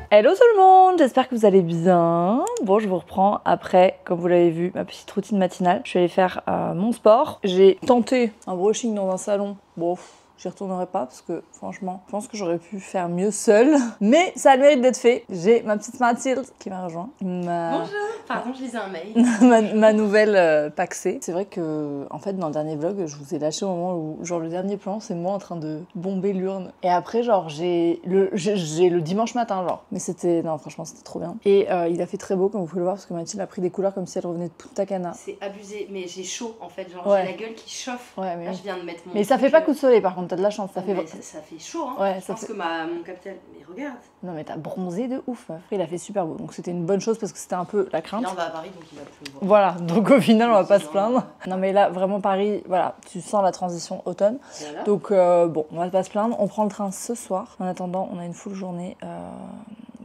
Hello tout le monde, j'espère que vous allez bien. Bon, je vous reprends après, comme vous l'avez vu, ma petite routine matinale. Je suis allée faire mon sport. J'ai tenté un brushing dans un salon. Bon, j'y retournerai pas parce que franchement, je pense que j'aurais pu faire mieux seule. Mais ça a le mérite d'être fait. J'ai ma petite Mathilde qui m'a rejoint. Bonjour. Pardon, je lisais un mail. ma nouvelle paxée. C'est vrai que, en fait, dans le dernier vlog, je vous ai lâché au moment où, genre, le dernier plan, c'est moi en train de bomber l'urne. Et après, genre, j'ai le dimanche matin, genre. Mais c'était, non, franchement, c'était trop bien. Et il a fait très beau, comme vous pouvez le voir, parce que Mathilde a pris des couleurs comme si elle revenait de Punta Cana. C'est abusé, mais j'ai chaud en fait, genre Ouais. j'ai la gueule qui chauffe. Ouais, mais Là, je viens de mettre mon. Mais ça fait pas coup de soleil, par contre, t'as de la chance. Ça fait... Ça fait chaud, hein. Ouais, Je ça pense fait... que mon capitaine. Mais regarde. Non, mais t'as bronzé de ouf, meuf. Il a fait super beau. Donc c'était une bonne chose parce que c'était un peu la crainte. Là, on va à Paris, donc il va pleuvoir. Voilà, donc au final, on va pas se plaindre. Non, mais là, vraiment, Paris, voilà, tu sens la transition automne. Voilà. Donc, bon, on va pas se plaindre. On prend le train ce soir. En attendant, on a une full journée.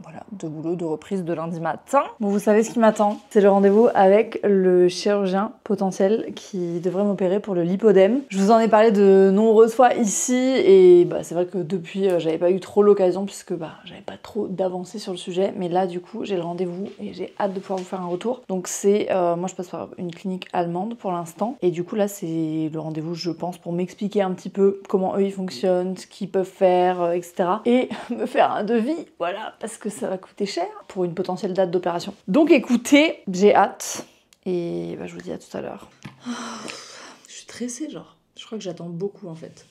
Voilà, de boulot, de reprise de lundi matin. Bon, vous savez ce qui m'attend. C'est le rendez-vous avec le chirurgien potentiel qui devrait m'opérer pour le lipodème. Je vous en ai parlé de nombreuses fois ici et bah, c'est vrai que depuis, j'avais pas eu trop l'occasion puisque bah, j'avais pas trop d'avancée sur le sujet. Mais là, du coup, j'ai le rendez-vous et j'ai hâte de pouvoir vous faire un retour. Donc c'est, moi je passe par une clinique allemande pour l'instant. Et du coup, là, c'est le rendez-vous, je pense, pour m'expliquer un petit peu comment eux, ils fonctionnent, ce qu'ils peuvent faire, etc. Et me faire un devis, voilà, parce que ça va coûter cher pour une potentielle date d'opération. Donc écoutez, j'ai hâte et bah, je vous dis à tout à l'heure. Je suis stressée, genre. Je crois que j'attends beaucoup en fait.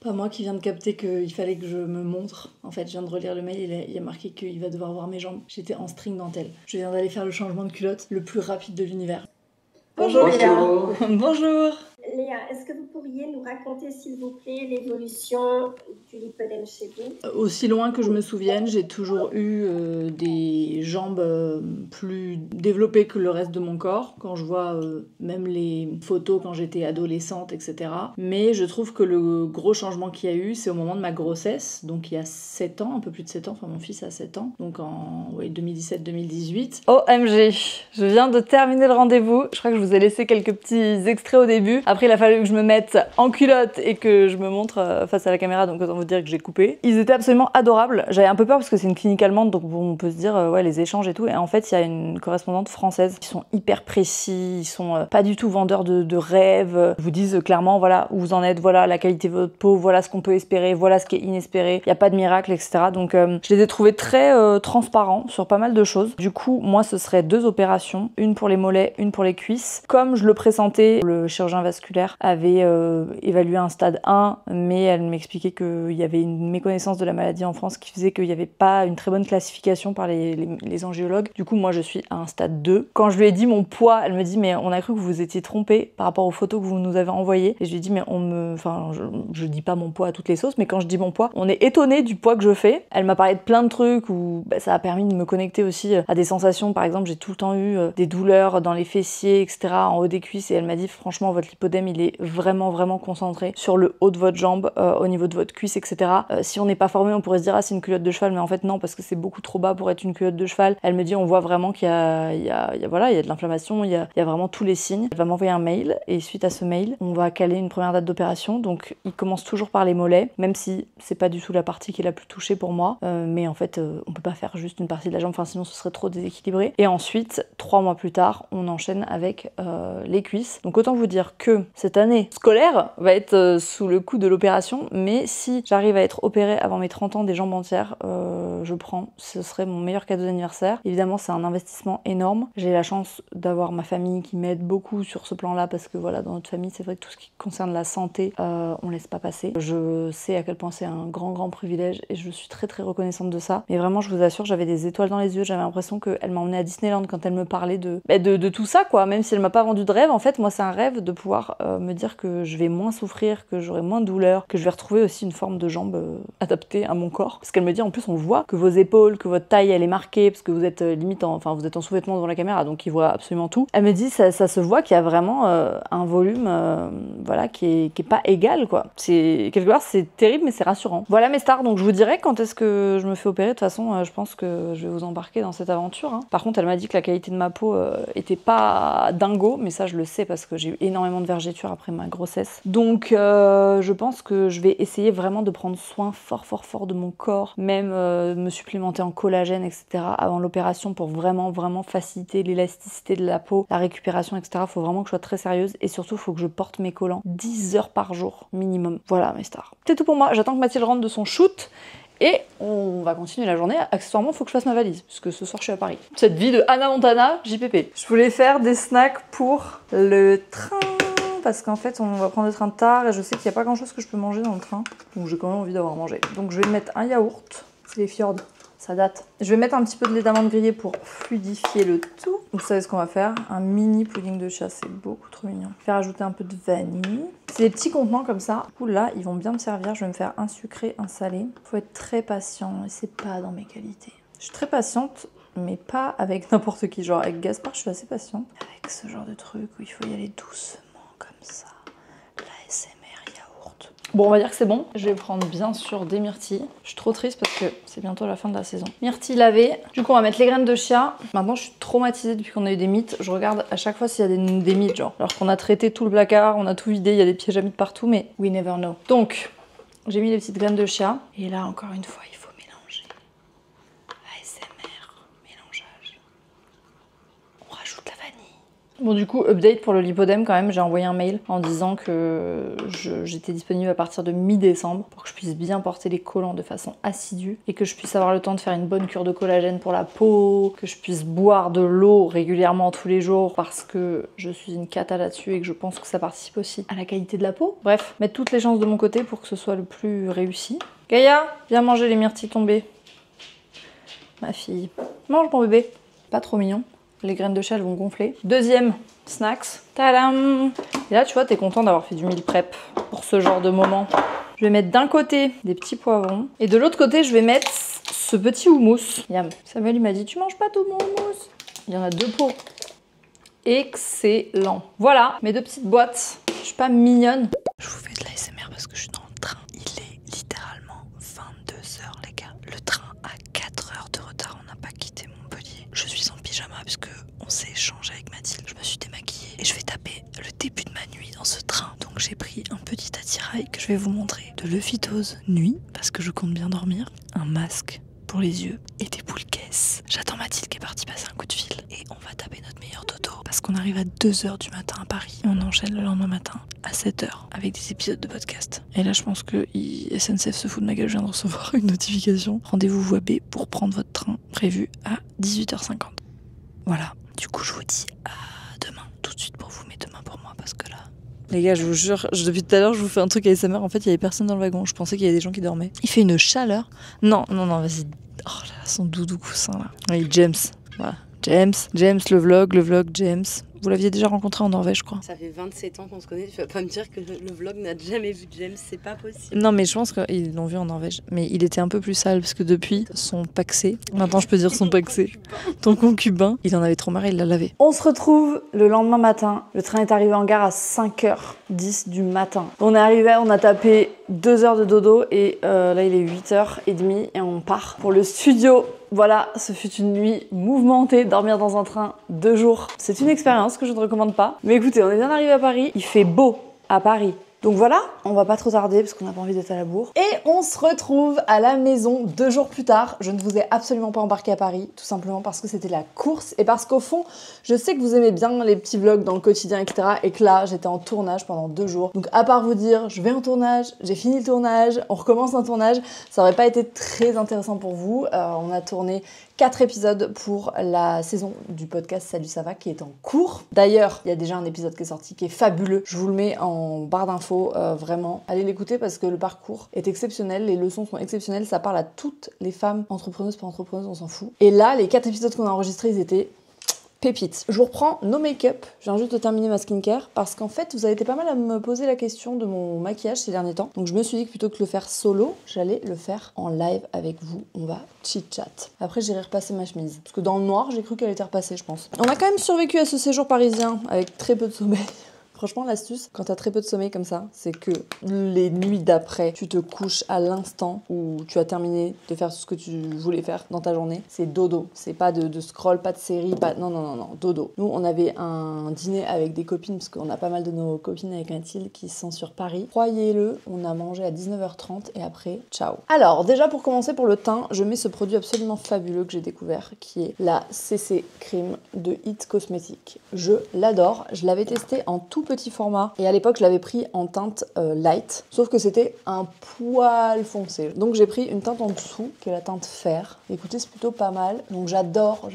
Pas moi qui viens de capter qu'il fallait que je me montre. En fait, je viens de relire le mail, il y a marqué qu'il va devoir voir mes jambes. J'étais en string dentelle. Je viens d'aller faire le changement de culotte le plus rapide de l'univers. Bonjour Léa. Bonjour. Léa, est-ce que vous pourriez nous raconter, s'il vous plaît, l'évolution du lipodème chez vous? Aussi loin que je me souvienne, j'ai toujours eu des jambes plus développées que le reste de mon corps. Quand je vois même les photos quand j'étais adolescente, etc. Mais je trouve que le gros changement qu'il y a eu, c'est au moment de ma grossesse. Donc il y a 7 ans, un peu plus de 7 ans. Enfin, mon fils a 7 ans. Donc en 2017-2018. OMG, je viens de terminer le rendez-vous. Je crois que je vous ai laissé quelques petits extraits au début. Après, il a fallu que je me mette en culotte et que je me montre face à la caméra, donc autant vous dire que j'ai coupé. Ils étaient absolument adorables. J'avais un peu peur parce que c'est une clinique allemande, donc bon, on peut se dire, ouais, les échanges et tout. Et en fait, il y a une correspondante française. Ils sont hyper précis, ils sont pas du tout vendeurs de rêves. Ils vous disent clairement, voilà où vous en êtes, voilà la qualité de votre peau, voilà ce qu'on peut espérer, voilà ce qui est inespéré. Il n'y a pas de miracle, etc. Donc, je les ai trouvés très transparents sur pas mal de choses. Du coup, moi, ce serait 2 opérations, une pour les mollets, une pour les cuisses. Comme je le pressentais, le chirurgien vasculaire avait évalué un stade 1, mais elle m'expliquait qu'il y avait une méconnaissance de la maladie en France qui faisait qu'il n'y avait pas une très bonne classification par les angiologues. Du coup, moi, je suis à un stade 2. Quand je lui ai dit mon poids, elle me dit « mais on a cru que vous vous étiez trompé par rapport aux photos que vous nous avez envoyées ». Et je lui ai dit « mais enfin, je dis pas mon poids à toutes les sauces, mais quand je dis mon poids, on est étonné du poids que je fais ». Elle m'a parlé de plein de trucs où bah, ça a permis de me connecter aussi à des sensations. Par exemple, j'ai tout le temps eu des douleurs dans les fessiers, etc., en haut des cuisses, et elle m'a dit « franchement, votre lipodème, il est vraiment concentré sur le haut de votre jambe, au niveau de votre cuisse, etc. Si on n'est pas formé, on pourrait se dire ah c'est une culotte de cheval, mais en fait non, parce que c'est beaucoup trop bas pour être une culotte de cheval. Elle me dit on voit vraiment qu'il y a de l'inflammation, il y a vraiment tous les signes. Elle va m'envoyer un mail et suite à ce mail, on va caler une première date d'opération. Donc il commence toujours par les mollets, même si c'est pas du tout la partie qui est la plus touchée pour moi. Mais en fait, on peut pas faire juste une partie de la jambe, enfin sinon ce serait trop déséquilibré. Et ensuite, 3 mois plus tard, on enchaîne avec les cuisses. Donc autant vous dire que cette année scolaire va être sous le coup de l'opération, mais si j'arrive à être opérée avant mes 30 ans des jambes entières, je prends. Ce serait mon meilleur cadeau d'anniversaire. Évidemment, c'est un investissement énorme. J'ai la chance d'avoir ma famille qui m'aide beaucoup sur ce plan-là parce que voilà, dans notre famille, c'est vrai que tout ce qui concerne la santé, on laisse pas passer. Je sais à quel point c'est un grand privilège et je suis très reconnaissante de ça. Mais vraiment, je vous assure, j'avais des étoiles dans les yeux. J'avais l'impression qu'elle m'emmenait à Disneyland quand elle me parlait de tout ça, quoi. Même si elle m'a pas vendu de rêve, en fait, moi, c'est un rêve de pouvoir me dire que je vais moins souffrir, que j'aurai moins de douleur, que je vais retrouver aussi une forme de jambe adaptée à mon corps. Parce qu'elle me dit, en plus, on voit que vos épaules, que votre taille, elle est marquée, parce que vous êtes limite vous êtes en sous-vêtements devant la caméra, donc ils voient absolument tout. Elle me dit, ça se voit qu'il y a vraiment un volume, voilà, qui est pas égal, quoi. C'est, quelque part, c'est terrible, mais c'est rassurant. Voilà mes stars, donc je vous dirai quand est-ce que je me fais opérer. De toute façon, je pense que je vais vous embarquer dans cette aventure, Par contre, elle m'a dit que la qualité de ma peau était pas dingo, mais ça, je le sais parce que j'ai eu énormément de verges vergéture après ma grossesse. Donc je pense que je vais essayer vraiment de prendre soin fort de mon corps, même me supplémenter en collagène, etc. avant l'opération pour vraiment faciliter l'élasticité de la peau, la récupération, etc. Faut vraiment que je sois très sérieuse et surtout faut que je porte mes collants 10 heures par jour minimum. Voilà mes stars. C'est tout pour moi, j'attends que Mathilde rentre de son shoot. Et on va continuer la journée. Accessoirement, il faut que je fasse ma valise, puisque ce soir je suis à Paris. Cette vie de Hannah Montana, JPP. Je voulais faire des snacks pour le train, parce qu'en fait on va prendre le train tard et je sais qu'il n'y a pas grand chose que je peux manger dans le train. Donc j'ai quand même envie d'avoir mangé. Donc je vais mettre un yaourt, c'est les Fjord, ça date. Je vais mettre un petit peu de lait d'amande grillé pour fluidifier le tout. Vous savez ce qu'on va faire, un mini pudding de chia, c'est beaucoup trop mignon. Je vais rajouter un peu de vanille. C'est des petits contenants comme ça. Du coup là, ils vont bien me servir. Je vais me faire un sucré, un salé. Faut être très patient et c'est pas dans mes qualités. Je suis très patiente, mais pas avec n'importe qui. Genre avec Gaspard, je suis assez patiente. Avec ce genre de truc où il faut y aller doucement comme ça. L'ASMR yaourt. Bon, on va dire que c'est bon. Je vais prendre bien sûr des myrtilles. Je suis trop triste parce que c'est bientôt la fin de la saison. Myrtilles lavées. Du coup, on va mettre les graines de chia. Maintenant, je suis traumatisée depuis qu'on a eu des mythes. Je regarde à chaque fois s'il y a des mythes, genre. Alors qu'on a traité tout le placard, on a tout vidé, il y a des pièges à mythes partout, mais we never know. Donc, j'ai mis les petites graines de chia. Et là, encore une fois, il faut mélanger. ASMR, mélangeage. On rajoute la vanille. Bon, du coup, update pour le lipodème quand même, j'ai envoyé un mail en disant que j'étais disponible à partir de mi-décembre pour que je puisse bien porter les collants de façon assidue et que je puisse avoir le temps de faire une bonne cure de collagène pour la peau, que je puisse boire de l'eau régulièrement tous les jours parce que je suis une cata là-dessus et que je pense que ça participe aussi à la qualité de la peau. Bref, mettre toutes les chances de mon côté pour que ce soit le plus réussi. Gaïa, viens manger les myrtilles tombées. Ma fille. Mange mon bébé. Pas trop mignon. Les graines de chia elles vont gonfler. Deuxième snacks. Tadam! Et là, tu vois, t'es content d'avoir fait du meal prep pour ce genre de moment. Je vais mettre d'un côté des petits poivrons et de l'autre côté, je vais mettre ce petit houmous. Yam. Samuel, il m'a dit, tu manges pas tout mon houmous? Il y en a 2 pots. Excellent. Voilà, mes 2 petites boîtes. Je suis pas mignonne. Je vous fais de l'ASMR parce que je suis dans le train. Il est littéralement 22h, les gars. Le train a 4 heures de retard. On n'a pas quitté Montpellier. Je suis en pyjama puisque on s'est échangé avec Mathilde. Je me suis démaquillée et je vais taper le début de ma nuit dans ce train. Donc j'ai pris un petit attirail que je vais vous montrer. De l'euphytose nuit parce que je compte bien dormir. Un masque pour les yeux et des boules caisses. J'attends Mathilde qui est partie passer un coup de fil et on va taper notre meilleur dodo parce qu'on arrive à 2h du matin à Paris et on enchaîne le lendemain matin à 7h avec des épisodes de podcast. Et là je pense que SNCF se fout de ma gueule, je viens de recevoir une notification. Rendez-vous voie B pour prendre votre train prévu à 18h50. Voilà, du coup je vous dis à demain, tout de suite pour vous, mais demain pour moi parce que là... Les gars, je vous jure, depuis tout à l'heure, je vous fais un truc ASMR. En fait, il y avait personne dans le wagon. Je pensais qu'il y avait des gens qui dormaient. Il fait une chaleur. Non, vas-y. Oh là là, son doudou coussin là. Oui, James. Voilà. James, le vlog, James. Vous l'aviez déjà rencontré en Norvège, je crois. Ça fait 27 ans qu'on se connaît, tu vas pas me dire que le vlog n'a jamais vu James, c'est pas possible. Non, mais je pense qu'ils l'ont vu en Norvège. Mais il était un peu plus sale parce que depuis son paxé, maintenant je peux dire son paxé, ton concubin, il en avait trop marre, il l'a lavé. On se retrouve le lendemain matin. Le train est arrivé en gare à 5h10 du matin. On est arrivé, on a tapé 2 heures de dodo et là il est 8h30 et on part pour le studio. Voilà, ce fut une nuit mouvementée, dormir dans un train 2 jours. C'est une expérience que je ne recommande pas. Mais écoutez, on est bien arrivé à Paris, il fait beau à Paris. Donc voilà, on va pas trop tarder parce qu'on n'a pas envie d'être à la bourre. Et on se retrouve à la maison 2 jours plus tard. Je ne vous ai absolument pas embarqué à Paris, tout simplement parce que c'était la course et parce qu'au fond, je sais que vous aimez bien les petits vlogs dans le quotidien, etc. Et que là, j'étais en tournage pendant 2 jours. Donc à part vous dire, je vais en tournage, j'ai fini le tournage, on recommence un tournage, ça aurait pas été très intéressant pour vous. On a tourné 4 épisodes pour la saison du podcast Salut ça va qui est en cours. D'ailleurs, il y a déjà un épisode qui est sorti qui est fabuleux. Je vous le mets en barre d'infos, vraiment. Allez l'écouter parce que le parcours est exceptionnel, les leçons sont exceptionnelles, ça parle à toutes les femmes entrepreneuses, pas entrepreneuses, on s'en fout. Et là, les 4 épisodes qu'on a enregistrés, ils étaient pépites. Je vous reprends no make-up, je viens juste de terminer ma skincare parce qu'en fait vous avez été pas mal à me poser la question de mon maquillage ces derniers temps. Donc je me suis dit que plutôt que le faire solo, j'allais le faire en live avec vous. On va chit-chat. Après j'irai repasser ma chemise. Parce que dans le noir, j'ai cru qu'elle était repassée, je pense. On a quand même survécu à ce séjour parisien avec très peu de sommeil. Franchement, l'astuce, quand t'as très peu de sommeil comme ça, c'est que les nuits d'après, tu te couches à l'instant où tu as terminé de faire tout ce que tu voulais faire dans ta journée. C'est dodo. C'est pas de scroll, pas de série, pas... Non, dodo. Nous, on avait un dîner avec des copines, parce qu'on a pas mal de nos copines avec Mathilde qui sont sur Paris. Croyez-le, on a mangé à 19h30 et après, ciao. Alors, déjà pour commencer, pour le teint, je mets ce produit absolument fabuleux que j'ai découvert, qui est la CC Cream de It Cosmetics. Je l'adore. Je l'avais testé en tout petit format et à l'époque, je l'avais pris en teinte light, sauf que c'était un poil foncé. Donc j'ai pris une teinte en dessous, qui est la teinte fer. Écoutez, c'est plutôt pas mal. Donc j'adore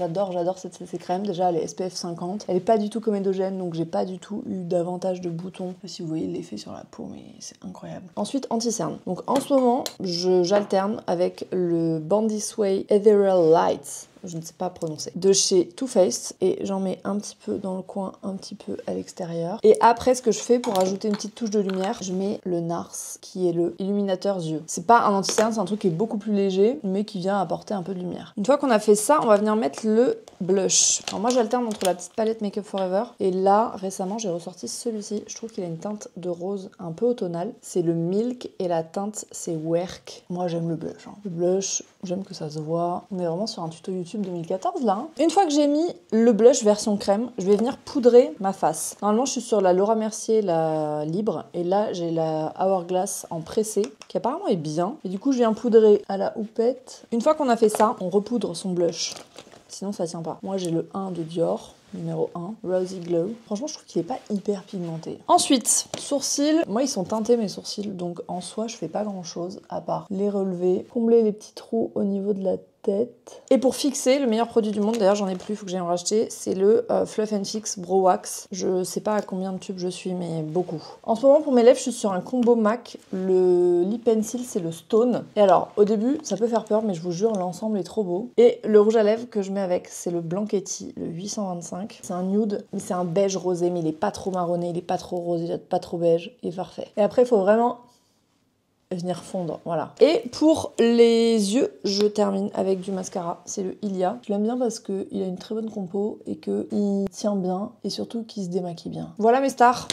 cette CC crème. Déjà, elle est SPF 50. Elle est pas du tout comédogène, donc j'ai pas du tout eu davantage de boutons. Je sais pas si vous voyez l'effet sur la peau, mais c'est incroyable. Ensuite, anti-cerne. Donc en ce moment, j'alterne avec le Bandis Way Ethereal Light. Je ne sais pas prononcer, de chez Too Faced, et j'en mets un petit peu dans le coin, un petit peu à l'extérieur. Et après, ce que je fais pour ajouter une petite touche de lumière, je mets le NARS, qui est le illuminateur yeux. C'est pas un anti-cerne, c'est un truc qui est beaucoup plus léger, mais qui vient apporter un peu de lumière. Une fois qu'on a fait ça, on va venir mettre le blush. Alors moi, j'alterne entre la petite palette Make Up Forever, et là, récemment, j'ai ressorti celui-ci. Je trouve qu'il a une teinte de rose un peu automnale. C'est le Milk, et la teinte, c'est Werk. Moi, j'aime le blush. Le blush, j'aime que ça se voit. On est vraiment sur un tuto YouTube 2014 là. Une fois que j'ai mis le blush version crème, je vais venir poudrer ma face. Normalement, je suis sur la Laura Mercier, la Libre, et là, j'ai la Hourglass en pressé, qui apparemment est bien. Et du coup, je viens poudrer à la houppette. Une fois qu'on a fait ça, on repoudre son blush. Sinon, ça tient pas. Moi, j'ai le 1 de Dior. Numéro 1, Rosy Glow. Franchement, je trouve qu'il est pas hyper pigmenté. Ensuite, sourcils. Moi, ils sont teintés mes sourcils, donc en soi, je fais pas grand chose à part les relever, combler les petits trous au niveau de la tête. Et pour fixer, le meilleur produit du monde, d'ailleurs j'en ai plus, il faut que j'aille en racheter, c'est le Fluff and Fix Brow Wax. Je sais pas à combien de tubes je suis, mais beaucoup. En ce moment, pour mes lèvres, je suis sur un combo MAC. Le lip pencil, c'est le Stone. Et alors, au début, ça peut faire peur, mais je vous jure, l'ensemble est trop beau. Et le rouge à lèvres que je mets avec, c'est le Blanchetti, le 825. C'est un nude, mais c'est un beige rosé, mais il est pas trop marronné, il est pas trop rosé, il est pas trop beige, il est parfait. Et après, il faut vraiment venir fondre, voilà. Et pour les yeux, je termine avec du mascara, c'est le Ilia. Je l'aime bien parce qu'il a une très bonne compo et qu'il tient bien et surtout qu'il se démaquille bien. Voilà mes stars,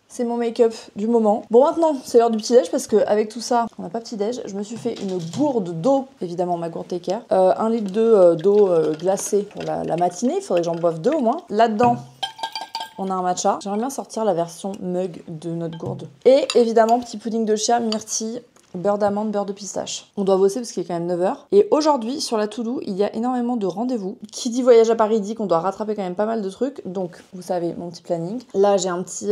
c'est mon make-up du moment. Bon, maintenant, c'est l'heure du petit-déj parce qu'avec tout ça, on n'a pas petit-déj. Je me suis fait une gourde d'eau, évidemment ma gourde Take Care. 1 litre d'eau glacée pour la matinée, il faudrait que j'en boive 2 au moins. Là-dedans, on a un matcha. J'aimerais bien sortir la version mug de notre gourde. Et évidemment, petit pudding de chia, myrtille, beurre d'amande, beurre de pistache. On doit bosser parce qu'il est quand même 9h. Et aujourd'hui, sur la to-do, il y a énormément de rendez-vous. Qui dit voyage à Paris dit qu'on doit rattraper quand même pas mal de trucs. Donc, vous savez, mon petit planning. Là, j'ai un petit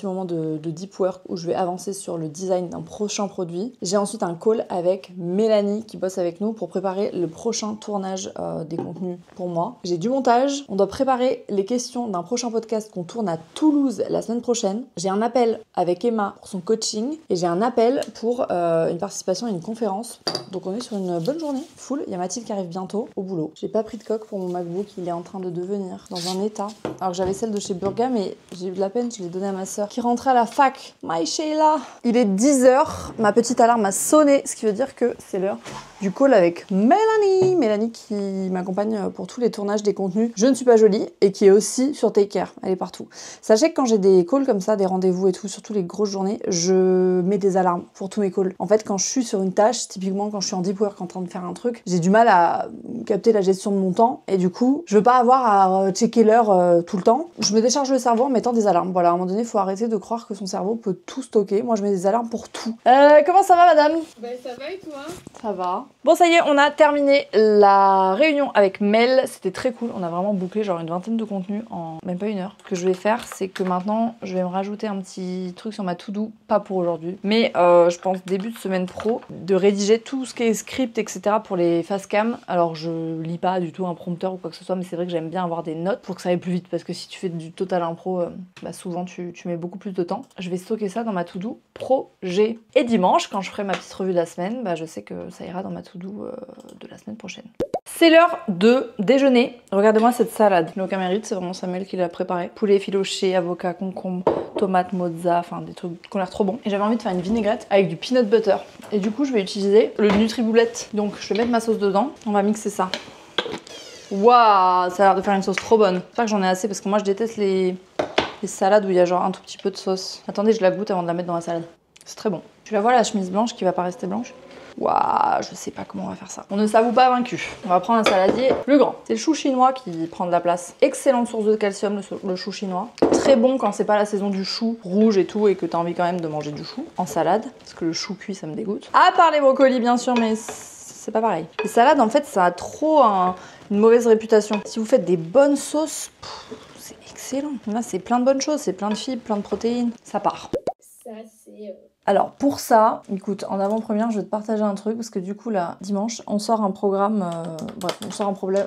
moment de deep work où je vais avancer sur le design d'un prochain produit. J'ai ensuite un call avec Mélanie qui bosse avec nous pour préparer le prochain tournage des contenus pour moi. J'ai du montage. On doit préparer les questions d'un prochain podcast qu'on tourne à Toulouse la semaine prochaine. J'ai un appel avec Emma pour son coaching. Et j'ai un appel pour une participation à une conférence. Donc on est sur une bonne journée, full. Il y a Mathilde qui arrive bientôt au boulot. J'ai pas pris de coque pour mon MacBook, il est en train de devenir dans un état. Alors que j'avais celle de chez Burga, mais j'ai eu de la peine, je l'ai donnée à ma soeur qui rentrait à la fac. My Sheila. Il est 10h, ma petite alarme a sonné, ce qui veut dire que c'est l'heure du call avec Mélanie. Mélanie qui m'accompagne pour tous les tournages des contenus Je ne suis pas jolie et qui est aussi sur Take Care, elle est partout. Sachez que quand j'ai des calls comme ça, des rendez-vous et tout, surtout les grosses journées, je mets des alarmes pour tous mes calls. En fait, quand je suis sur une tâche, typiquement quand je suis en deep work en train de faire un truc, j'ai du mal à capter la gestion de mon temps et du coup, je veux pas avoir à checker l'heure tout le temps. Je me décharge le cerveau en mettant des alarmes. Voilà, à un moment donné, il faut arrêter de croire que son cerveau peut tout stocker. Moi, je mets des alarmes pour tout. Comment ça va, madame? Ben, ça va et toi? Ça va. Bon, ça y est, on a terminé la réunion avec Mel. C'était très cool. On a vraiment bouclé genre une vingtaine de contenus en même pas 1 heure. Ce que je vais faire, c'est que maintenant, je vais me rajouter un petit truc sur ma to-do, pas pour aujourd'hui, mais je pense début de semaine pro, de rédiger tout ce qui est script, etc. pour les face cam. Alors, je lis pas du tout un prompteur ou quoi que ce soit, mais c'est vrai que j'aime bien avoir des notes pour que ça aille plus vite, parce que si tu fais du total impro, souvent tu mets beaucoup plus de temps. Je vais stocker ça dans ma to-do projet. Et dimanche, quand je ferai ma petite revue de la semaine, je sais que ça ira dans ma to-do de la semaine prochaine. C'est l'heure de déjeuner. Regardez-moi cette salade. Le aucun mérite, c'est vraiment Samuel qui l'a préparée. Poulet effiloché, avocat, concombre, tomate, mozza, enfin des trucs qui ont l'air trop bons. Et j'avais envie de faire une vinaigrette avec du peanut butter. Et du coup, je vais utiliser le Nutriboulette. Donc, je vais mettre ma sauce dedans. On va mixer ça. Waouh, ça a l'air de faire une sauce trop bonne. J'espère que j'en ai assez parce que moi, je déteste les Les salades où il y a genre un tout petit peu de sauce. Attendez, je la goûte avant de la mettre dans la salade. C'est très bon. Tu la vois la chemise blanche qui va pas rester blanche? Waouh, je sais pas comment on va faire ça. On ne s'avoue pas vaincu. On va prendre un saladier plus grand. C'est le chou chinois qui prend de la place. Excellente source de calcium, le chou chinois. Très bon quand c'est pas la saison du chou rouge et tout et que t'as envie quand même de manger du chou en salade. Parce que le chou cuit, ça me dégoûte. À part les brocolis, bien sûr, mais c'est pas pareil. Les salades, en fait, ça a trop une mauvaise réputation. Si vous faites des bonnes sauces, c'est excellent. Là, c'est plein de bonnes choses. C'est plein de fibres, plein de protéines. Ça part. Ça, c'est... Alors pour ça, écoute, en avant-première, je vais te partager un truc parce que du coup là, dimanche, on sort un programme,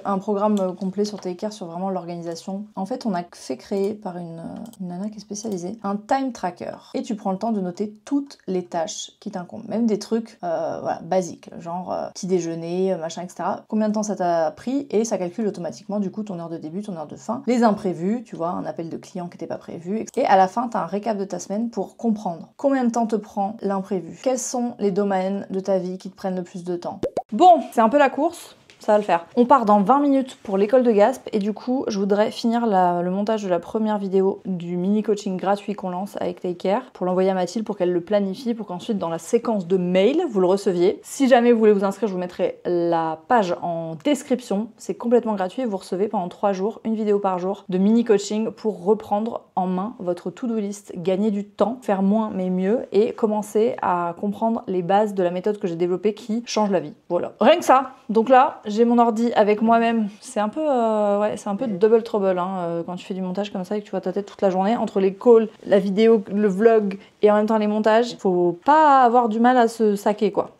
un programme complet sur Takecare sur vraiment l'organisation. En fait, on a fait créer par une nana qui est spécialisée un time tracker et tu prends le temps de noter toutes les tâches qui t'incombent, même des trucs voilà, basiques, genre petit déjeuner, machin, etc. Combien de temps ça t'a pris et ça calcule automatiquement du coup ton heure de début, ton heure de fin, les imprévus, tu vois, un appel de client qui n'était pas prévu et à la fin, t'as un récap de ta semaine pour comprendre combien de temps te prend l'imprévu. Quels sont les domaines de ta vie qui te prennent le plus de temps? Bon, c'est un peu la course. Ça va le faire. On part dans 20 minutes pour l'école de Gasp et du coup, je voudrais finir le montage de la première vidéo du mini-coaching gratuit qu'on lance avec Takecare pour l'envoyer à Mathilde pour qu'elle le planifie pour qu'ensuite dans la séquence de mail, vous le receviez. Si jamais vous voulez vous inscrire, je vous mettrai la page en description. C'est complètement gratuit et vous recevez pendant 3 jours, une vidéo par jour de mini-coaching pour reprendre en main votre to-do list, gagner du temps, faire moins mais mieux et commencer à comprendre les bases de la méthode que j'ai développée qui change la vie. Voilà. Rien que ça. Donc là, j'ai mon ordi avec moi-même. C'est un peu, c'est un peu double trouble hein, quand tu fais du montage comme ça et que tu vois ta tête toute la journée entre les calls, la vidéo, le vlog et en même temps les montages. Faut pas avoir du mal à se saquer quoi.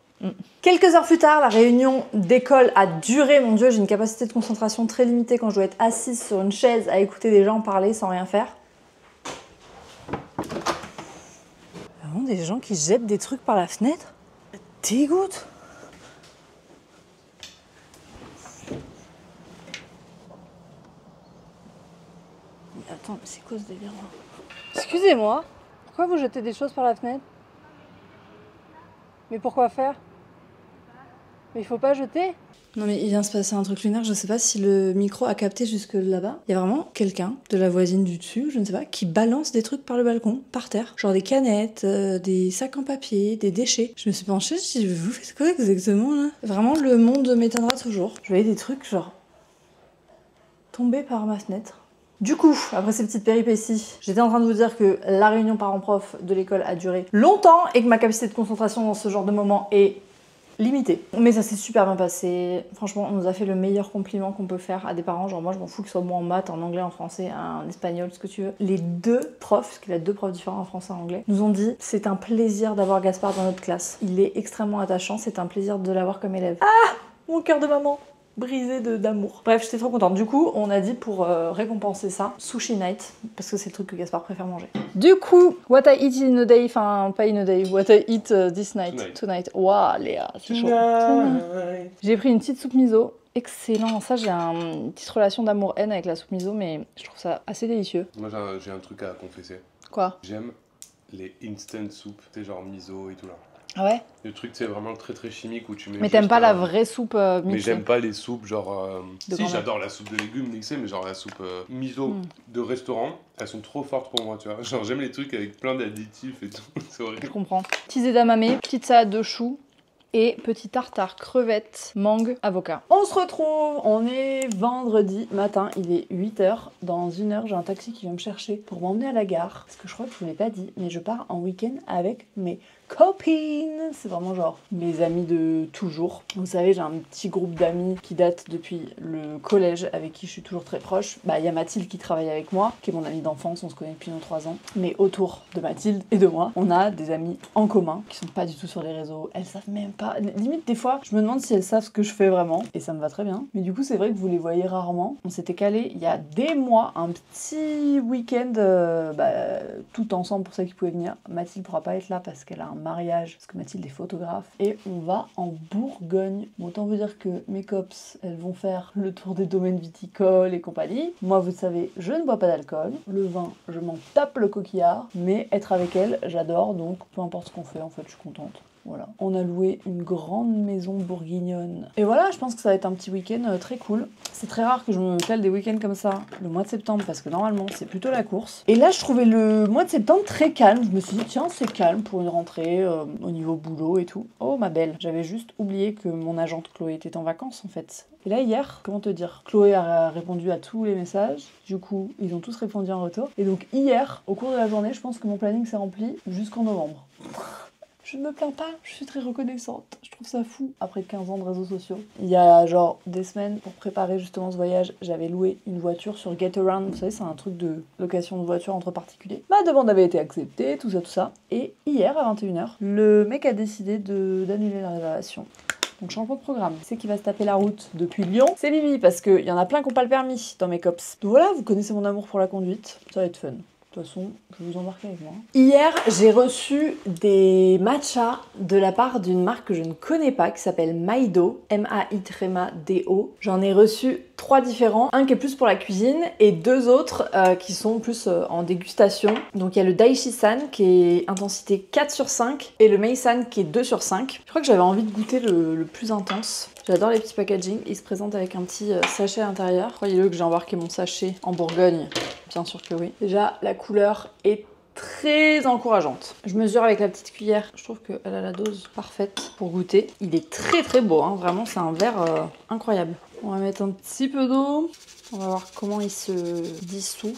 Quelques heures plus tard, la réunion d'école a duré. Mon Dieu, j'ai une capacité de concentration très limitée quand je dois être assise sur une chaise à écouter des gens parler sans rien faire. Vraiment des gens qui jettent des trucs par la fenêtre. Dégoûte. Attends, mais c'est quoi ce délire là? Excusez-moi, pourquoi vous jetez des choses par la fenêtre? Mais pourquoi faire? Mais il faut pas jeter? Non mais il vient se passer un truc lunaire, je sais pas si le micro a capté jusque là-bas. Il y a vraiment quelqu'un de la voisine du dessus, je ne sais pas, qui balance des trucs par le balcon, par terre. Genre des canettes, des sacs en papier, des déchets. Je me suis penchée, je me suis dit, vous faites quoi exactement là? Vraiment, le monde m'éteindra toujours. Je voyais des trucs genre tomber par ma fenêtre. Du coup, après ces petites péripéties, j'étais en train de vous dire que la réunion parents-prof de l'école a duré longtemps et que ma capacité de concentration dans ce genre de moment est limitée. Mais ça s'est super bien passé. Franchement, on nous a fait le meilleur compliment qu'on peut faire à des parents. Genre moi, je m'en fous que ce soit bon en maths, en anglais, en français, en espagnol, ce que tu veux. Les deux profs, parce qu'il y a 2 profs différents en français et en anglais, nous ont dit c'est un plaisir d'avoir Gaspard dans notre classe. Il est extrêmement attachant, c'est un plaisir de l'avoir comme élève. Ah, mon cœur de maman brisé d'amour. Bref, j'étais trop contente. Du coup, on a dit pour récompenser ça, sushi night, parce que c'est le truc que Gaspard préfère manger. Du coup, what I eat in a day, enfin pas in a day, what I eat this night, tonight. Waouh, Léa, c'est chaud. J'ai pris une petite soupe miso. Excellent, ça j'ai une petite relation d'amour-haine avec la soupe miso, mais je trouve ça assez délicieux. Moi j'ai un truc à confesser. Quoi? J'aime les instant soup, c'est genre miso et tout là. Ah ouais? Le truc c'est vraiment très très chimique où tu mets. Mais t'aimes pas la vraie soupe mixée? Mais j'aime pas les soupes genre. Si grand-mère. j'adore la soupe de légumes mixée, mais genre la soupe miso de restaurant, elles sont trop fortes pour moi, tu vois. Genre j'aime les trucs avec plein d'additifs et tout, c'est horrible. Je comprends. Petits edamame, petite salade de choux et petit tartare crevettes, mangue, avocat. On se retrouve, on est vendredi matin, il est 8h. Dans 1 heure, j'ai un taxi qui vient me chercher pour m'emmener à la gare. Parce que je crois que je vous l'ai pas dit, mais je pars en week-end avec mes copines. C'est vraiment genre mes amis de toujours. Vous savez, j'ai un petit groupe d'amis qui date depuis le collège avec qui je suis toujours très proche. Bah, il y a Mathilde qui travaille avec moi, qui est mon amie d'enfance, on se connaît depuis nos 3 ans. Mais autour de Mathilde et de moi, on a des amis en commun qui sont pas du tout sur les réseaux. Elles savent même pas. Limite, des fois, je me demande si elles savent ce que je fais vraiment. Et ça me va très bien. Mais du coup, c'est vrai que vous les voyez rarement. On s'était calé il y a des mois un petit week-end tout ensemble pour ceux qui pouvaient venir. Mathilde pourra pas être là parce qu'elle a un mariage, parce que Mathilde est photographe, et on va en Bourgogne. Bon, autant vous dire que mes cops, elles vont faire le tour des domaines viticoles et compagnie. Moi, vous savez, je ne bois pas d'alcool. Le vin, je m'en tape le coquillard, mais être avec elles, j'adore, donc peu importe ce qu'on fait, en fait, je suis contente. Voilà. On a loué une grande maison bourguignonne. Et voilà, je pense que ça va être un petit week-end très cool. C'est très rare que je me cale des week-ends comme ça le mois de septembre parce que normalement c'est plutôt la course. Et là je trouvais le mois de septembre très calme. Je me suis dit tiens c'est calme pour une rentrée au niveau boulot et tout. Oh ma belle, j'avais juste oublié que mon agente Chloé était en vacances en fait. Et là hier, comment te dire, Chloé a répondu à tous les messages. Du coup ils ont tous répondu en retour. Et donc hier, au cours de la journée, je pense que mon planning s'est rempli jusqu'en novembre. Je ne me plains pas, je suis très reconnaissante. Je trouve ça fou, après 15 ans de réseaux sociaux. Il y a genre des semaines, pour préparer justement ce voyage, j'avais loué une voiture sur Getaround. Vous savez, c'est un truc de location de voiture entre particuliers. Ma demande avait été acceptée, tout ça. Et hier, à 21h, le mec a décidé d'annuler la réservation. Donc changement de programme. C'est qui va se taper la route depuis Lyon. C'est Bibi, parce qu'il y en a plein qui n'ont pas le permis dans mes cops. Donc voilà, vous connaissez mon amour pour la conduite. Ça va être fun. De toute façon, je vais vous embarquer avec moi. Hier, j'ai reçu des matchas de la part d'une marque que je ne connais pas, qui s'appelle Maido, M-A-I-D-O. J'en ai reçu 3 différents, un qui est plus pour la cuisine et 2 autres qui sont plus en dégustation. Donc il y a le Daishi-san qui est intensité 4 sur 5 et le Mei-san qui est 2 sur 5. Je crois que j'avais envie de goûter le plus intense. J'adore les petits packaging, ils se présentent avec un petit sachet à l'intérieur. Croyez-le que j'ai embarqué mon sachet en Bourgogne. Bien sûr que oui. Déjà, la couleur est très encourageante. Je mesure avec la petite cuillère. Je trouve qu'elle a la dose parfaite pour goûter. Il est très très beau, hein. Vraiment, c'est un verre incroyable. On va mettre un petit peu d'eau. On va voir comment il se dissout.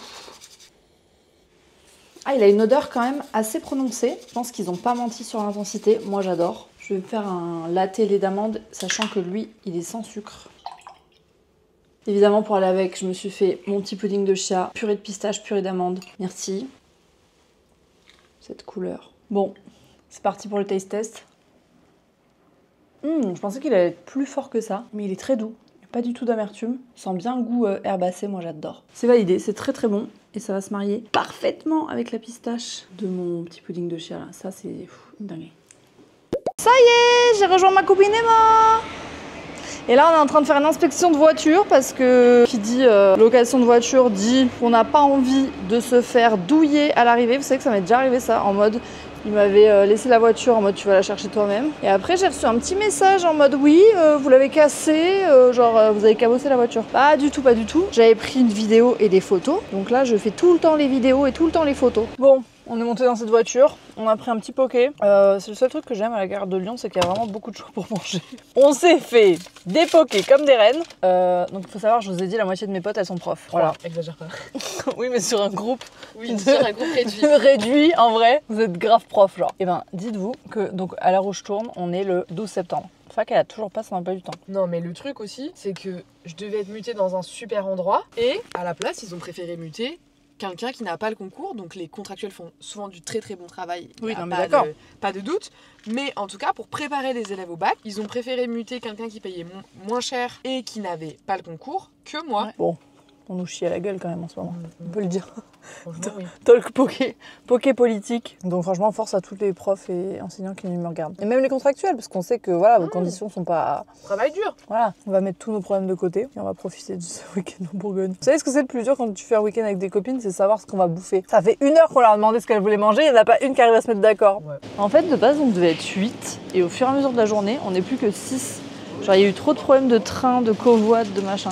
Ah, il a une odeur quand même assez prononcée. Je pense qu'ils n'ont pas menti sur l'intensité. Moi, j'adore. Je vais me faire un latte lait d'amande, sachant que lui, il est sans sucre. Évidemment, pour aller avec, je me suis fait mon petit pudding de chia, purée de pistache, purée d'amande, myrtille. Cette couleur. Bon, c'est parti pour le taste test. Je pensais qu'il allait être plus fort que ça, mais il est très doux. Pas du tout d'amertume. Il sent bien le goût herbacé, moi j'adore. C'est validé, c'est très très bon. Et ça va se marier parfaitement avec la pistache de mon petit pudding de chia là. Ça, c'est une dinguerie. Ça y est, j'ai rejoint ma copine Emma. Et là, on est en train de faire une inspection de voiture parce que qui dit location de voiture dit qu'on n'a pas envie de se faire douiller à l'arrivée. Vous savez que ça m'est déjà arrivé ça, en mode il m'avait laissé la voiture en mode tu vas la chercher toi-même. Et après, j'ai reçu un petit message en mode oui, vous l'avez cassé, genre vous avez cabossé la voiture. Pas du tout, pas du tout. J'avais pris une vidéo et des photos. Donc là, je fais tout le temps les vidéos et tout le temps les photos. Bon. On est monté dans cette voiture, on a pris un petit poké. C'est le seul truc que j'aime à la gare de Lyon, c'est qu'il y a vraiment beaucoup de choses pour manger. On s'est fait des pokés comme des reines. Donc il faut savoir, je vous ai dit, la moitié de mes potes, elles sont profs. Voilà. Exagère pas. Oui, mais sur un groupe, Sur un groupe réduit. réduit, en vrai, vous êtes grave prof, genre. Et ben, dites-vous que, donc à l'heure où je tourne, on est le 12 septembre. Fac, elle a toujours pas son emploi du temps. Non, mais le truc aussi, c'est que je devais être mutée dans un super endroit et à la place, ils ont préféré muter quelqu'un qui n'a pas le concours. Donc les contractuels font souvent du très très bon travail. Oui, non, mais pas d'accord. Pas de doute. Mais en tout cas, pour préparer les élèves au bac, ils ont préféré muter quelqu'un qui payait moins cher et qui n'avait pas le concours que moi. Ouais. Bon, on nous chie à la gueule quand même en ce moment, on peut le dire. Franchement, oui. Talk poké politique. Donc franchement, force à tous les profs et enseignants qui me regardent. Et même les contractuels, parce qu'on sait que voilà, vos conditions sont pas... Travail dur. Voilà, on va mettre tous nos problèmes de côté et on va profiter de ce week-end en Bourgogne. Vous savez ce que c'est le plus dur quand tu fais un week-end avec des copines, c'est savoir ce qu'on va bouffer. Ça fait 1 heure qu'on leur a demandé ce qu'elles voulaient manger, il n'y en a pas une qui arrive à se mettre d'accord. Ouais. En fait, de base, on devait être 8 et au fur et à mesure de la journée, on n'est plus que 6. Genre, il y a eu trop de problèmes de train, de covoit, de machin.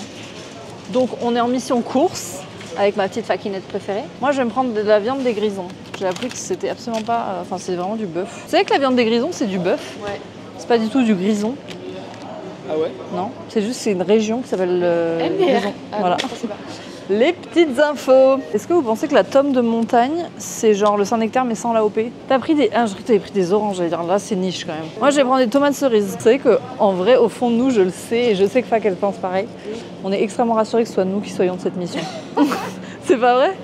Donc, on est en mission course avec ma petite faquinette préférée. Moi, je vais me prendre de la viande des grisons. J'ai appris que c'était absolument pas... Enfin, c'est vraiment du bœuf. Vous savez que la viande des grisons, c'est du bœuf? Ouais. C'est pas du tout du grison. Ah ouais? Non, c'est juste c'est une région qui s'appelle Grison. Ah, voilà. non, je sais pas. Les petites infos. Est-ce que vous pensez que la tome de montagne, c'est genre le Saint-Nectaire mais sans l'AOP? T'as pris des... Ah, je crois que t'avais pris des oranges, j'allais dire. Là, c'est niche quand même. Moi, je vais prendre des tomates cerises. Vous savez qu'en vrai, au fond de nous, je le sais et je sais que Fac, elle pense pareil. On est extrêmement rassurés que ce soit nous qui soyons de cette mission. C'est pas vrai?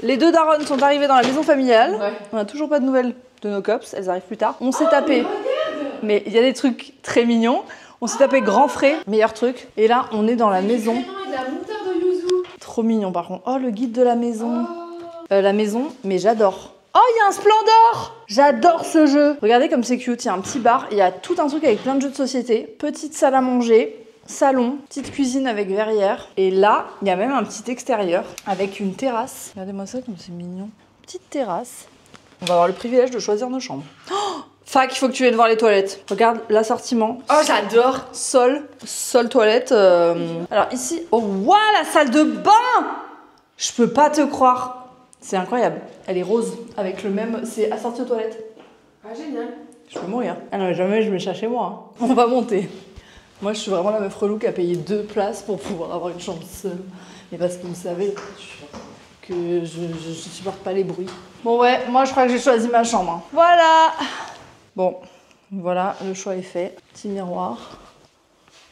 Les 2 darons sont arrivés dans la maison familiale. Ouais. On n'a toujours pas de nouvelles de nos cops, elles arrivent plus tard. On s'est tapé, mais il y a des trucs très mignons. On s'est tapé grand frais, meilleur truc. Et là, on est dans la maison. De la moutarde de yuzu. Trop mignon par contre. Oh, le guide de la maison. La maison, mais j'adore. Oh, il y a un Splendor! J'adore ce jeu. Regardez comme c'est cute, il y a un petit bar, il y a tout un truc avec plein de jeux de société, petite salle à manger. salon, petite cuisine avec verrière. Et là, il y a même un petit extérieur avec une terrasse. Regardez-moi ça comme c'est mignon. Petite terrasse. On va avoir le privilège de choisir nos chambres. Oh, Fac, il faut que tu viennes voir les toilettes. Regarde l'assortiment. Oh, j'adore. Sol toilette. Alors ici, oh waouh, la salle de bain. Je peux pas te croire. C'est incroyable. Elle est rose avec le même. C'est assorti aux toilettes. Ah, génial. Je peux mourir. Ah non, jamais je mets ça chez moi. On va monter. Moi, je suis vraiment la meuf relou qui a payé 2 places pour pouvoir avoir une chambre seule. Mais parce que vous savez que je supporte pas les bruits. Bon ouais, moi je crois que j'ai choisi ma chambre. Hein. Voilà. Bon, voilà, le choix est fait. Petit miroir.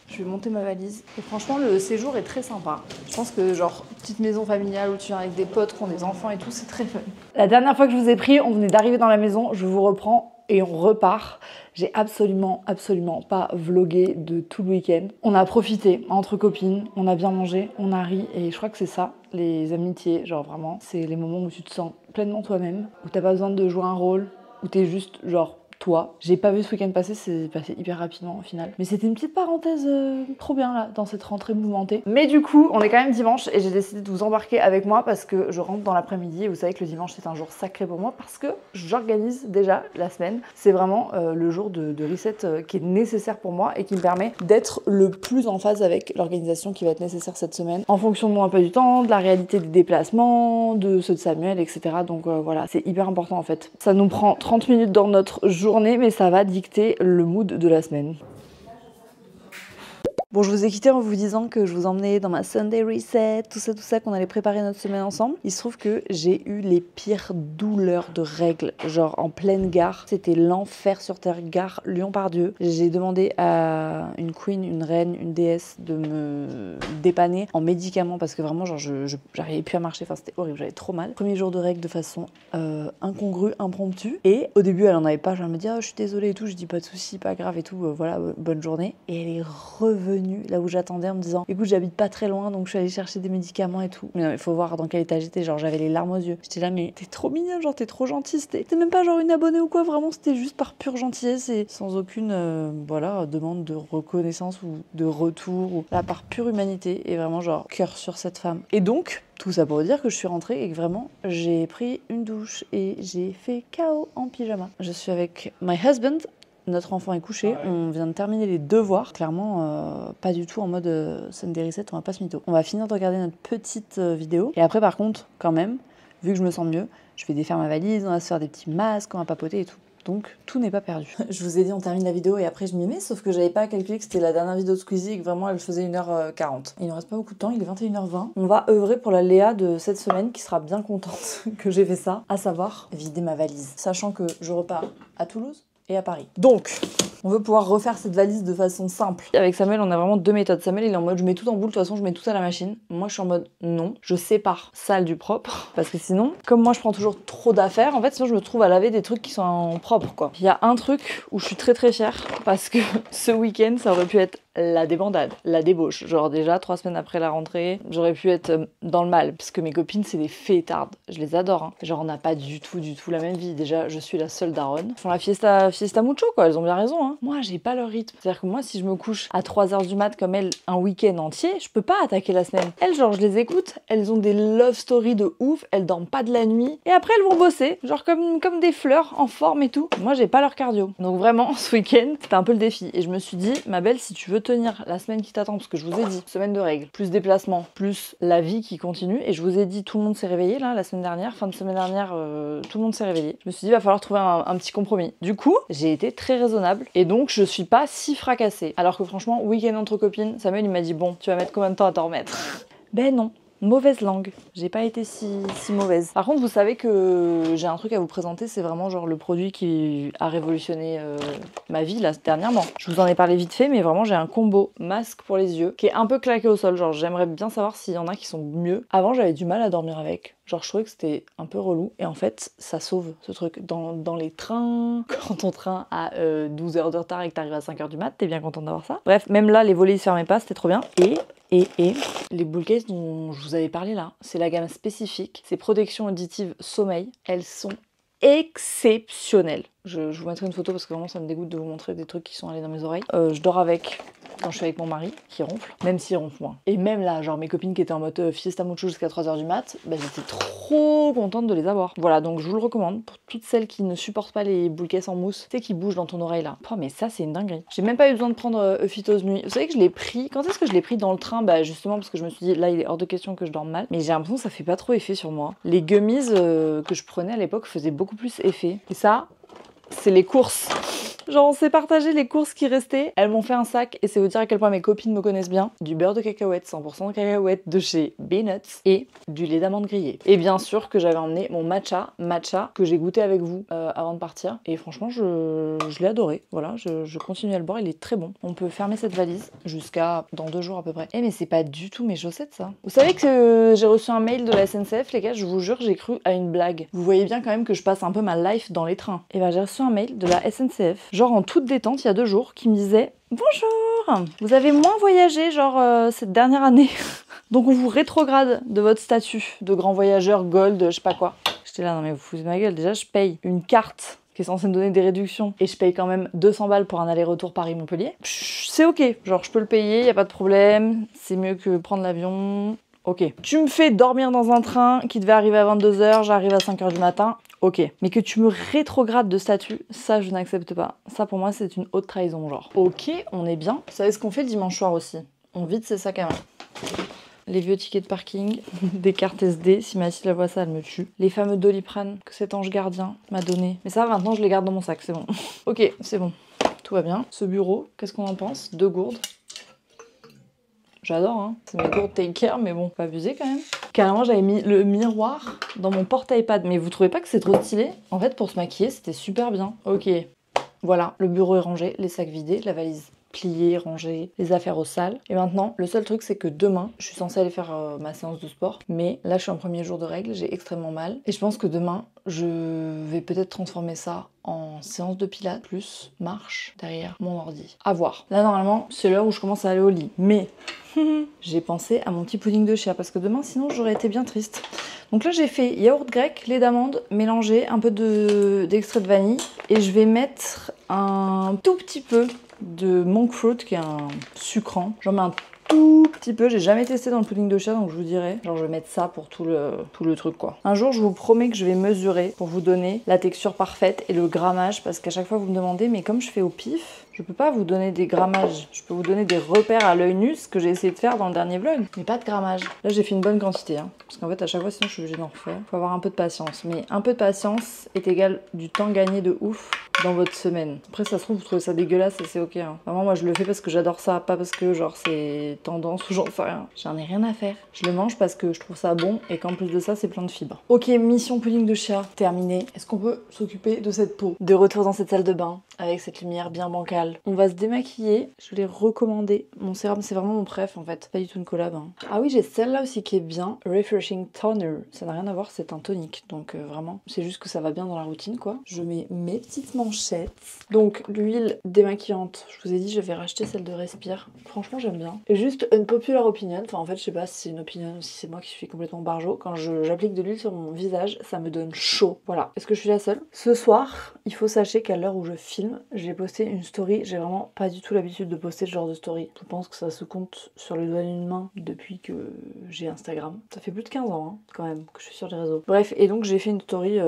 Je vais monter ma valise. Et franchement, le séjour est très sympa. Je pense que genre, petite maison familiale où tu viens avec des potes qui ont des enfants et tout, c'est très fun. La dernière fois que je vous ai pris, on venait d'arriver dans la maison. Je vous reprends et on repart. J'ai absolument pas vlogué de tout le week-end. On a profité entre copines, on a bien mangé, on a ri et je crois que c'est ça, les amitiés. Genre vraiment, c'est les moments où tu te sens pleinement toi-même, où t'as pas besoin de jouer un rôle, où t'es juste genre toi. J'ai pas vu ce week-end passer, c'est passé hyper rapidement au final. Mais c'était une petite parenthèse trop bien là, dans cette rentrée mouvementée. Mais du coup, on est quand même dimanche et j'ai décidé de vous embarquer avec moi parce que je rentre dans l'après-midi et vous savez que le dimanche c'est un jour sacré pour moi parce que j'organise déjà la semaine. C'est vraiment le jour de reset qui est nécessaire pour moi et qui me permet d'être le plus en phase avec l'organisation qui va être nécessaire cette semaine en fonction de mon emploi du temps, de la réalité des déplacements, de ceux de Samuel, etc. Donc voilà, c'est hyper important en fait. Ça nous prend 30 minutes dans notre journée, mais ça va dicter le mood de la semaine. Bon, je vous ai quitté en vous disant que je vous emmenais dans ma Sunday Reset, tout ça, qu'on allait préparer notre semaine ensemble. Il se trouve que j'ai eu les pires douleurs de règles, genre en pleine gare. C'était l'enfer sur terre, gare Lyon-Pardieu. J'ai demandé à une queen, une reine, une déesse de me dépanner en médicaments parce que vraiment, genre, j'arrivais plus à marcher. Enfin, c'était horrible, j'avais trop mal. Premier jour de règles de façon incongrue, impromptue. Et au début, elle en avait pas. Je me dis, oh, je suis désolée et tout. Je dis, pas de soucis, pas grave et tout. Voilà, bonne journée. Et elle est revenue là où j'attendais en me disant écoute, j'habite pas très loin donc je suis allée chercher des médicaments et tout. Mais non, il faut voir dans quel état j'étais, genre j'avais les larmes aux yeux. J'étais là, mais t'es trop mignonne, genre t'es trop gentille, t'es même pas genre une abonnée ou quoi, vraiment c'était juste par pure gentillesse et sans aucune voilà, demande de reconnaissance ou de retour ou là, par pure humanité et vraiment genre cœur sur cette femme. Et donc tout ça pour dire que je suis rentrée et que vraiment j'ai pris une douche et j'ai fait KO en pyjama. Je suis avec my husband. Notre enfant est couché, on vient de terminer les devoirs. Clairement, pas du tout en mode Sunday Reset, on va pas se mytho. On va finir de regarder notre petite vidéo. Et après, par contre, quand même, vu que je me sens mieux, je vais défaire ma valise, on va se faire des petits masques, on va papoter et tout. Donc, tout n'est pas perdu. Je vous ai dit, on termine la vidéo et après je m'y mets, sauf que j'avais pas calculé que c'était la dernière vidéo de Squeezie et que vraiment elle faisait 1h40. Il ne reste pas beaucoup de temps, il est 21h20. On va œuvrer pour la Léa de cette semaine qui sera bien contente que j'ai fait ça, à savoir vider ma valise. Sachant que je repars à Toulouse et à Paris. Donc, on veut pouvoir refaire cette valise de façon simple. Avec Samuel, on a vraiment 2 méthodes. Samuel, il est en mode je mets tout en boule, de toute façon je mets tout à la machine. Moi, je suis en mode non, je sépare sale du propre. Parce que sinon, comme moi je prends toujours trop d'affaires, en fait, sinon je me trouve à laver des trucs qui sont en propre, quoi. Il y a un truc où je suis très fière parce que ce week-end, ça aurait pu être la débandade, la débauche. Genre déjà 3 semaines après la rentrée, j'aurais pu être dans le mal parce que mes copines c'est des fêtardes. Je les adore. Hein. Genre on n'a pas du tout la même vie. Déjà je suis la seule daronne. Elles font la fiesta mucho quoi. Elles ont bien raison. Hein. Moi j'ai pas leur rythme. C'est-à-dire que moi si je me couche à 3h du mat comme elles un week-end entier, je peux pas attaquer la semaine. Elles genre je les écoute, elles ont des love stories de ouf. Elles dorment pas de la nuit et après elles vont bosser. Genre comme des fleurs en forme et tout. Moi j'ai pas leur cardio. Donc vraiment ce week-end c'était un peu le défi. Et je me suis dit ma belle si tu veux tenir la semaine qui t'attend, parce que je vous ai dit, semaine de règles, plus déplacement, plus la vie qui continue, et je vous ai dit, tout le monde s'est réveillé là, la semaine dernière, fin de semaine dernière, tout le monde s'est réveillé. Je me suis dit, il va falloir trouver un petit compromis. Du coup, j'ai été très raisonnable, et donc je suis pas si fracassée. Alors que franchement, week-end entre copines, Samuel il m'a dit, bon, tu vas mettre combien de temps à t'en remettre? Ben non. Mauvaise langue, j'ai pas été si mauvaise. Par contre, vous savez que j'ai un truc à vous présenter, c'est vraiment genre le produit qui a révolutionné ma vie là dernièrement. Je vous en ai parlé vite fait, mais vraiment j'ai un combo masque pour les yeux qui est un peu claqué au sol. Genre j'aimerais bien savoir s'il y en a qui sont mieux. Avant j'avais du mal à dormir avec. Genre je trouvais que c'était un peu relou. Et en fait, ça sauve ce truc. Dans les trains, quand ton train a 12 heures de retard et que t'arrives à 5h du mat, t'es bien content d'avoir ça. Bref, même là, les volets ils se fermaient pas, c'était trop bien. Et les bull cases dont je vous avais parlé là, c'est la gamme spécifique. C'est protection auditive sommeil. Elles sont exceptionnelles. Je vous mettrai une photo parce que vraiment ça me dégoûte de vous montrer des trucs qui sont allés dans mes oreilles. Je dors avec quand je suis avec mon mari qui ronfle, même s'il ronfle moins. Et même là, genre mes copines qui étaient en mode fiesta mucho jusqu'à 3h du mat, bah, j'étais trop contente de les avoir. Voilà, donc je vous le recommande pour toutes celles qui ne supportent pas les boules caisses en mousse, tu sais, qui bougent dans ton oreille là. Oh, mais ça, c'est une dinguerie. J'ai même pas eu besoin de prendre Euphytose nuit. Vous savez que je l'ai pris. Quand est-ce que je l'ai pris dans le train? Bah, justement, parce que je me suis dit, là, il est hors de question que je dorme mal. Mais j'ai l'impression que ça fait pas trop effet sur moi. Les gummies que je prenais à l'époque faisaient beaucoup plus effet. Et ça, c'est les courses. Genre on s'est partagé les courses qui restaient, elles m'ont fait un sac et c'est vous dire à quel point mes copines me connaissent bien. Du beurre de cacahuète, 100% de cacahuète de chez Beanuts et du lait d'amande grillé. Et bien sûr que j'avais emmené mon matcha que j'ai goûté avec vous avant de partir et franchement je l'ai adoré. Voilà, je continue à le boire, il est très bon. On peut fermer cette valise jusqu'à dans 2 jours à peu près. Eh mais c'est pas du tout mes chaussettes ça. Vous savez que j'ai reçu un mail de la SNCF les gars, je vous jure j'ai cru à une blague. Vous voyez bien quand même que je passe un peu ma life dans les trains. Et ben j'ai reçu un mail de la SNCF genre en toute détente il y a 2 jours, qui me disait « Bonjour, vous avez moins voyagé genre cette dernière année, donc on vous rétrograde de votre statut de grand voyageur gold, je sais pas quoi. » J'étais là, non mais vous foutez de ma gueule, déjà je paye une carte qui est censée me donner des réductions et je paye quand même 200 balles pour un aller-retour Paris-Montpellier. C'est ok, genre je peux le payer, y a pas de problème, c'est mieux que prendre l'avion. Ok. Tu me fais dormir dans un train qui devait arriver à 22h, j'arrive à 5h du matin. Ok. Mais que tu me rétrogrades de statut, ça je n'accepte pas. Ça pour moi c'est une haute trahison genre. Ok, on est bien. Vous savez ce qu'on fait le dimanche soir aussi? On vide ses sacs à main. Les vieux tickets de parking, des cartes SD, si Mathilde la voit ça elle me tue. Les fameux Doliprane que cet ange gardien m'a donné. Mais ça maintenant je les garde dans mon sac, c'est bon. Ok, c'est bon. Tout va bien. Ce bureau, qu'est-ce qu'on en pense? 2 gourdes. J'adore, hein. C'est mes gourdes take care, mais bon, pas abusé quand même. Carrément, j'avais mis le miroir dans mon porte-iPad. Mais vous trouvez pas que c'est trop stylé? En fait, pour se maquiller, c'était super bien. Ok. Voilà, le bureau est rangé, les sacs vidés, la valise pliée, rangée, les affaires au sale. Et maintenant, le seul truc, c'est que demain, je suis censée aller faire ma séance de sport. Mais là, je suis en premier jour de règle, j'ai extrêmement mal. Et je pense que demain, je vais peut-être transformer ça en séance de pilates plus marche derrière mon ordi. À voir. Là, normalement, c'est l'heure où je commence à aller au lit. Mais j'ai pensé à mon petit pudding de chia parce que demain, sinon, j'aurais été bien triste. Donc là, j'ai fait yaourt grec, lait d'amande, mélangé, un peu d'extrait de vanille. Et je vais mettre un tout petit peu de monk fruit, qui est un sucrant. J'en mets un tout petit peu, j'ai jamais testé dans le pudding de chia donc je vous dirai. Genre je vais mettre ça pour tout le truc quoi. Un jour je vous promets que je vais mesurer pour vous donner la texture parfaite et le grammage parce qu'à chaque fois vous me demandez mais comme je fais au pif, je peux pas vous donner des grammages. Je peux vous donner des repères à l'œil nu, ce que j'ai essayé de faire dans le dernier vlog. Mais pas de grammage. Là j'ai fait une bonne quantité hein. Parce qu'en fait à chaque fois sinon je suis obligée d'en refaire. Faut avoir un peu de patience. Mais un peu de patience est égal du temps gagné de ouf dans votre semaine. Après ça se trouve vous trouvez ça dégueulasse et c'est ok hein. Vraiment moi je le fais parce que j'adore ça, pas parce que genre c'est tendance ou j'en sais rien. J'en ai rien à faire. Je le mange parce que je trouve ça bon et qu'en plus de ça c'est plein de fibres. Ok, mission pudding de chia terminée. Est-ce qu'on peut s'occuper de cette peau? De retour dans cette salle de bain avec cette lumière bien bancale. On va se démaquiller. Je l'ai recommandé. Mon sérum c'est vraiment mon préf en fait. Pas du tout une collab hein. Ah oui j'ai celle-là aussi qui est bien. Refreshing Toner. Ça n'a rien à voir, c'est un tonique. Donc vraiment c'est juste que ça va bien dans la routine quoi. Je mets mes petites manchettes. Donc l'huile démaquillante. Je vous ai dit je vais racheter celle de Respire. Franchement j'aime bien. Et juste une popular opinion. Enfin en fait je sais pas si c'est une opinion ou si c'est moi qui suis complètement barjo. Quand j'applique de l'huile sur mon visage ça me donne chaud. Voilà. Est-ce que je suis la seule? Ce soir il faut sachez qu'à l'heure où je filme j'ai posté une story. J'ai vraiment pas du tout l'habitude de poster ce genre de story. Je pense que ça se compte sur le doigt d'une main depuis que j'ai Instagram. Ça fait plus de 15 ans hein, quand même que je suis sur les réseaux. Bref et donc j'ai fait une story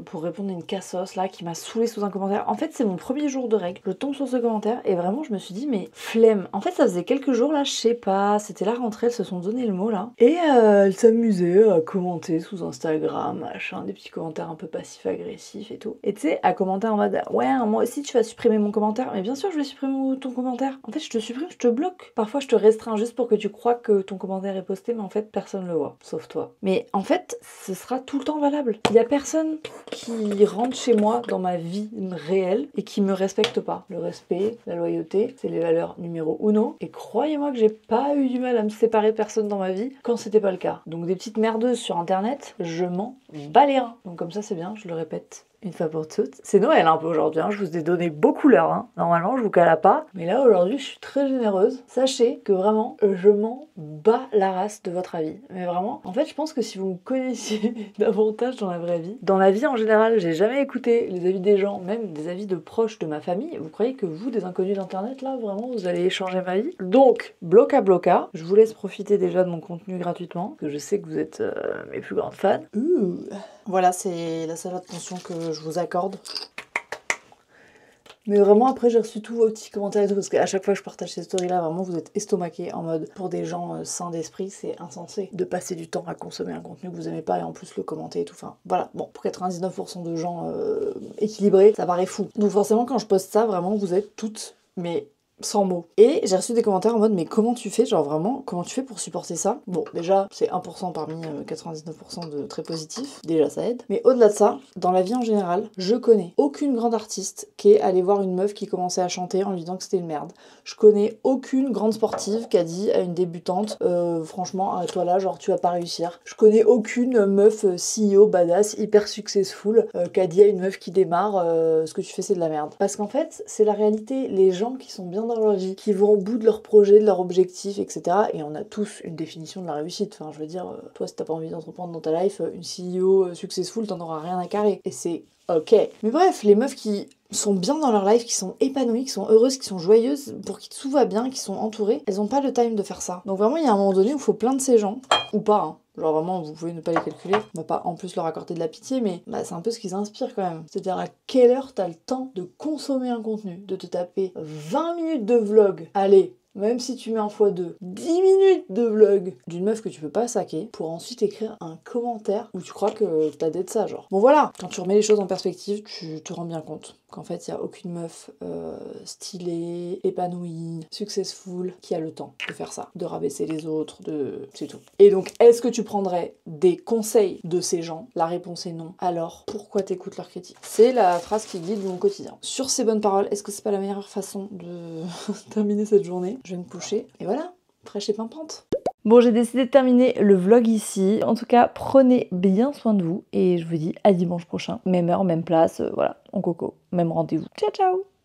pour répondre à une cassos là qui m'a saoulée sous un commentaire. En fait c'est mon premier jour de règle. Je tombe sur ce commentaire et vraiment je me suis dit mais flemme. En fait ça faisait quelques jours là je sais pas. C'était la rentrée, elles se sont donné le mot là. Et elles s'amusaient à commenter sous Instagram machin. Des petits commentaires un peu passifs-agressifs et tout. Et tu sais à commenter en mode ouais moi aussi tu vas supprimer mon commentaire. Mais bien sûr je vais supprimer ton commentaire. En fait je te supprime, je te bloque. Parfois je te restreins juste pour que tu crois que ton commentaire est posté mais en fait personne le voit. Sauf toi. Mais en fait ce sera tout le temps valable. Il y a personne qui rentre chez moi dans ma vie réelle et qui me respecte pas. Le respect, la loyauté, c'est les valeurs numéro uno. Et croyez-moi que j'ai pas eu du mal à me séparer de personne dans ma vie quand c'était pas le cas. Donc des petites merdeuses sur internet, je m'en bats les reins. Donc comme ça c'est bien, je le répète une fois pour toutes. C'est Noël un peu aujourd'hui, hein. Je vous ai donné beaucoup l'heure, hein. Normalement je vous cale pas, mais là aujourd'hui je suis très généreuse. Sachez que vraiment je m'en bats la race de votre avis, mais vraiment, en fait je pense que si vous me connaissiez davantage dans la vraie vie, dans la vie en général, j'ai jamais écouté les avis des gens, même des avis de proches de ma famille. Vous croyez que vous, des inconnus d'internet, là vraiment vous allez changer ma vie? Donc bloca, je vous laisse profiter déjà de mon contenu gratuitement, que je sais que vous êtes mes plus grandes fans. Voilà, c'est la salade pension que je vous accorde. Mais vraiment, après, j'ai reçu tous vos petits commentaires et tout, parce qu'à chaque fois que je partage ces stories-là, vraiment, vous êtes estomaqués en mode, pour des gens sains d'esprit, c'est insensé de passer du temps à consommer un contenu que vous aimez pas et en plus le commenter et tout. Enfin, voilà. Bon, pour 99% de gens équilibrés, ça paraît fou. Donc forcément, quand je poste ça, vraiment, vous êtes toutes, mais sans mots. Et j'ai reçu des commentaires en mode mais comment tu fais, genre vraiment, comment tu fais pour supporter ça? Bon, déjà, c'est 1% parmi 99% de très positifs, déjà ça aide. Mais au-delà de ça, dans la vie en général, je connais aucune grande artiste qui est allée voir une meuf qui commençait à chanter en lui disant que c'était une merde. Je connais aucune grande sportive qui a dit à une débutante franchement, toi là, genre tu vas pas réussir. Je connais aucune meuf CEO badass, hyper successful, qui a dit à une meuf qui démarre ce que tu fais c'est de la merde. Parce qu'en fait, c'est la réalité, les gens qui sont bien dans leur vie, qui vont au bout de leur projet, de leur objectif, etc. Et on a tous une définition de la réussite. Enfin, je veux dire, toi, si t'as pas envie d'entreprendre dans ta life, une CEO successful, t'en auras rien à carrer. Et c'est ok. Mais bref, les meufs qui sont bien dans leur life, qui sont épanouies, qui sont heureuses, qui sont joyeuses, pour qui tout va bien, qui sont entourées, elles ont pas le time de faire ça. Donc vraiment, il y a un moment donné où il faut plein de ces gens, ou pas, hein. Genre vraiment, vous pouvez ne pas les calculer, on va pas en plus leur accorder de la pitié, mais bah, c'est un peu ce qu'ils inspirent quand même. C'est-à-dire à quelle heure t'as le temps de consommer un contenu, de te taper 20 minutes de vlog, allez, même si tu mets en x2, 10 minutes de vlog d'une meuf que tu peux pas saquer pour ensuite écrire un commentaire où tu crois que t'as d'être ça, genre. Bon voilà, quand tu remets les choses en perspective, tu te rends bien compte qu'en fait, il y a aucune meuf stylée, épanouie, successful qui a le temps de faire ça, de rabaisser les autres, c'est tout. Et donc, est-ce que tu prendrais des conseils de ces gens? La réponse est non. Alors, pourquoi t'écoutes leurs critiques? C'est la phrase qui guide mon quotidien. Sur ces bonnes paroles, est-ce que c'est pas la meilleure façon de terminer cette journée? Je vais me coucher. Et voilà, fraîche et pimpante. Bon, j'ai décidé de terminer le vlog ici. En tout cas, prenez bien soin de vous et je vous dis à dimanche prochain. Même heure, même place, voilà, en coco, même rendez-vous. Ciao, ciao!